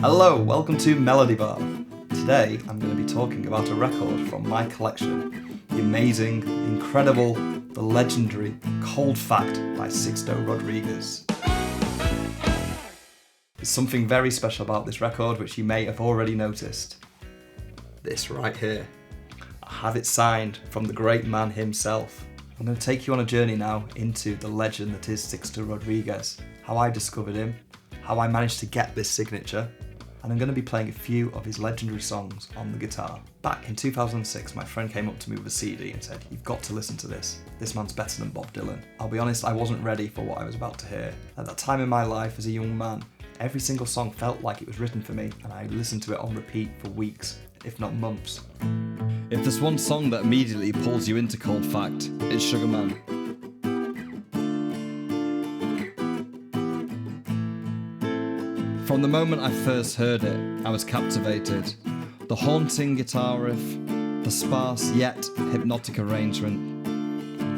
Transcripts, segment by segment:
Hello, welcome to Melody Bar. Today I'm going to be talking about a record from my collection, the amazing, the incredible, the legendary Cold Fact by Sixto Rodriguez. There's something very special about this record which you may have already noticed. This right here. I have it signed from the great man himself. I'm going to take you on a journey now into the legend that is Sixto Rodriguez, how I discovered him, how I managed to get this signature, and I'm going to be playing a few of his legendary songs on the guitar. Back in 2006, my friend came up to me with a CD and said, "You've got to listen to this. This man's better than Bob Dylan." I'll be honest, I wasn't ready for what I was about to hear. At that time in my life as a young man, every single song felt like it was written for me, and I listened to it on repeat for weeks, if not months. If there's one song that immediately pulls you into Cold Fact, it's Sugar Man. From the moment I first heard it, I was captivated. The haunting guitar riff, the sparse yet hypnotic arrangement.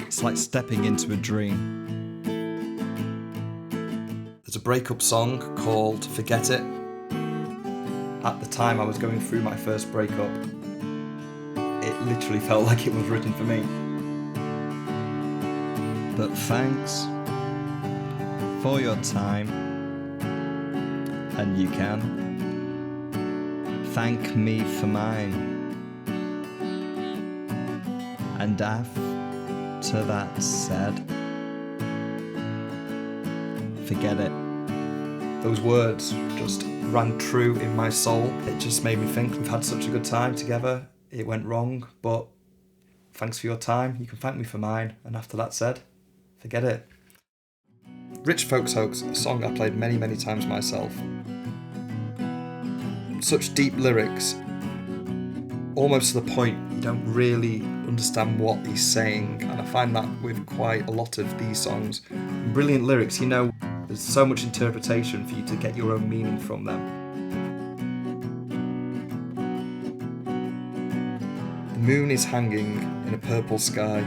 It's like stepping into a dream. There's a breakup song called Forget It. At the time I was going through my first breakup, it literally felt like it was written for me. But thanks for your time. And you can thank me for mine. And after that said, forget it. Those words just rang true in my soul. It just made me think we've had such a good time together. It went wrong, but thanks for your time. You can thank me for mine. And after that said, forget it. Rich Folks Hoax, a song I played many, many times myself. Such deep lyrics, almost to the point you don't really understand what he's saying, and I find that with quite a lot of these songs. Brilliant lyrics, there's so much interpretation for you to get your own meaning from them. The moon is hanging in a purple sky.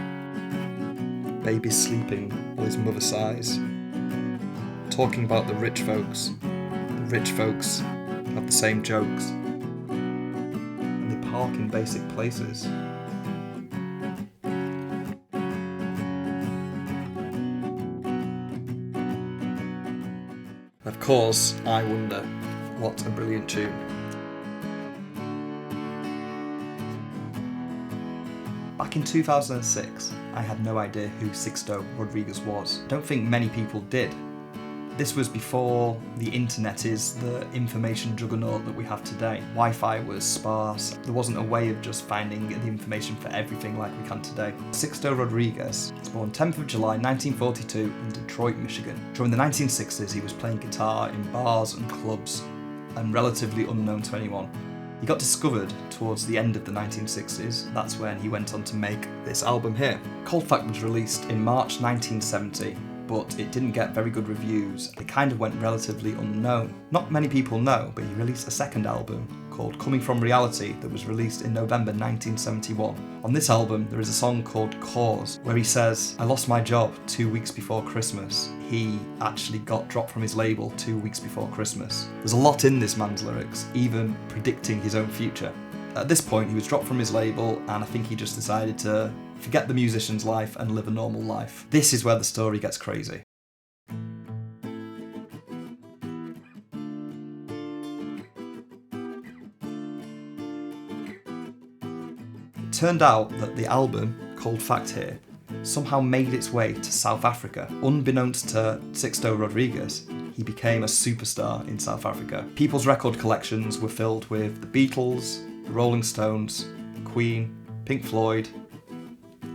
Baby's sleeping while his mother sighs. Talking about the rich folks. The rich folks have the same jokes. And they park in basic places. Of course, I wonder, what a brilliant tune. Back in 2006, I had no idea who Sixto Rodriguez was. I don't think many people did. This was before the internet is the information juggernaut that we have today. Wi-Fi was sparse. There wasn't a way of just finding the information for everything like we can today. Sixto Rodriguez was born 10th of July 1942 in Detroit, Michigan. During the 1960s, he was playing guitar in bars and clubs and relatively unknown to anyone. He got discovered towards the end of the 1960s. That's when he went on to make this album here. Cold Fact was released in March 1970. But it didn't get very good reviews. It kind of went relatively unknown. Not many people know, but he released a second album called Coming From Reality that was released in November 1971. On this album, there is a song called Cause, where he says, "I lost my job 2 weeks before Christmas." He actually got dropped from his label 2 weeks before Christmas. There's a lot in this man's lyrics, even predicting his own future. At this point, he was dropped from his label, and I think he just decided to forget the musician's life and live a normal life. This is where the story gets crazy. It turned out that the album, Cold Fact here, somehow made its way to South Africa. Unbeknownst to Sixto Rodriguez, he became a superstar in South Africa. People's record collections were filled with the Beatles, the Rolling Stones, Queen, Pink Floyd,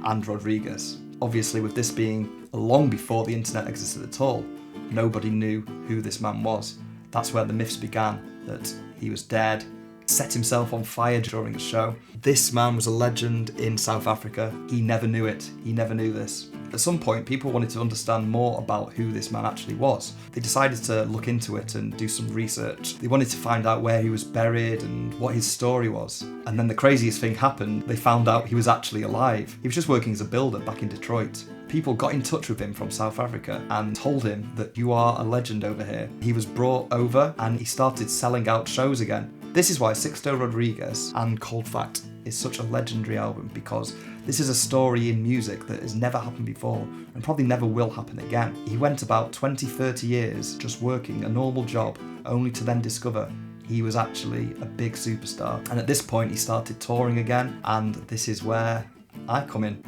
and Rodriguez. Obviously, with this being long before the internet existed at all, nobody knew who this man was. That's where the myths began, that he was dead, set himself on fire during a show. This man was a legend in South Africa. He never knew it. He never knew this. At some point, people wanted to understand more about who this man actually was. They decided to look into it and do some research. They wanted to find out where he was buried and what his story was. And then the craziest thing happened. They found out he was actually alive. He was just working as a builder back in Detroit. People got in touch with him from South Africa and told him that you are a legend over here. He was brought over and he started selling out shows again. This is why Sixto Rodriguez and Cold Fact is such a legendary album, because this is a story in music that has never happened before and probably never will happen again. He went about 20-30 years just working a normal job, only to then discover he was actually a big superstar. And at this point he started touring again, and this is where I come in.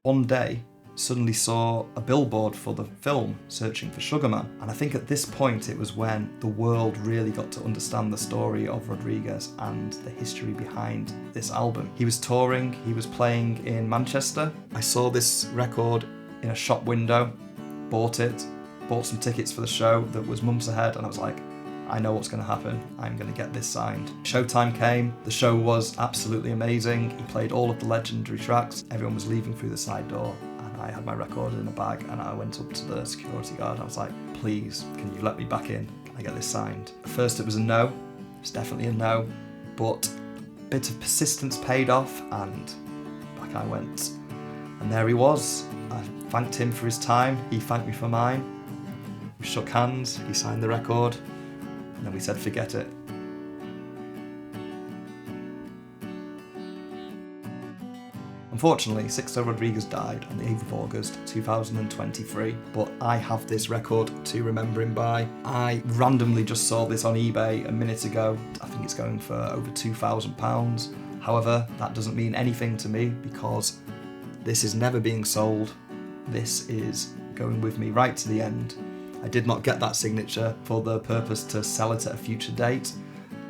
One day, suddenly saw a billboard for the film Searching for Sugar Man, and I think at this point it was when the world really got to understand the story of Rodriguez and the history behind this album. He was touring, he was playing in Manchester. I saw this record in a shop window, bought it, bought some tickets for the show that was months ahead, and I was like, I know what's going to happen, I'm going to get this signed. Showtime came, the show was absolutely amazing, he played all of the legendary tracks, everyone was leaving through the side door, and I had my record in a bag, and I went up to the security guard and I was like, please, can you let me back in? Can I get this signed? At first it was a no, it's definitely a no, but a bit of persistence paid off, and back I went. And there he was. I thanked him for his time, he thanked me for mine. We shook hands, he signed the record, and then we said forget it. Unfortunately, Sixto Rodriguez died on the 8th of August 2023, but I have this record to remember him by. I randomly just saw this on eBay a minute ago. I think it's going for over £2,000. However, that doesn't mean anything to me because this is never being sold. This is going with me right to the end. I did not get that signature for the purpose to sell it at a future date.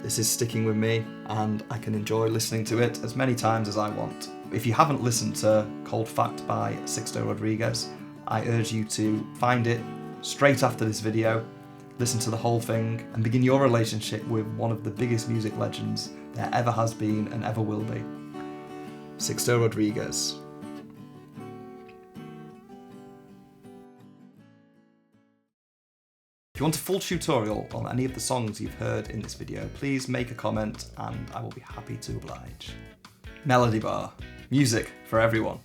This is sticking with me and I can enjoy listening to it as many times as I want. If you haven't listened to Cold Fact by Sixto Rodriguez, I urge you to find it straight after this video, listen to the whole thing, and begin your relationship with one of the biggest music legends there ever has been and ever will be. Sixto Rodriguez. If you want a full tutorial on any of the songs you've heard in this video, please make a comment and I will be happy to oblige. Melody Bar. Music for everyone.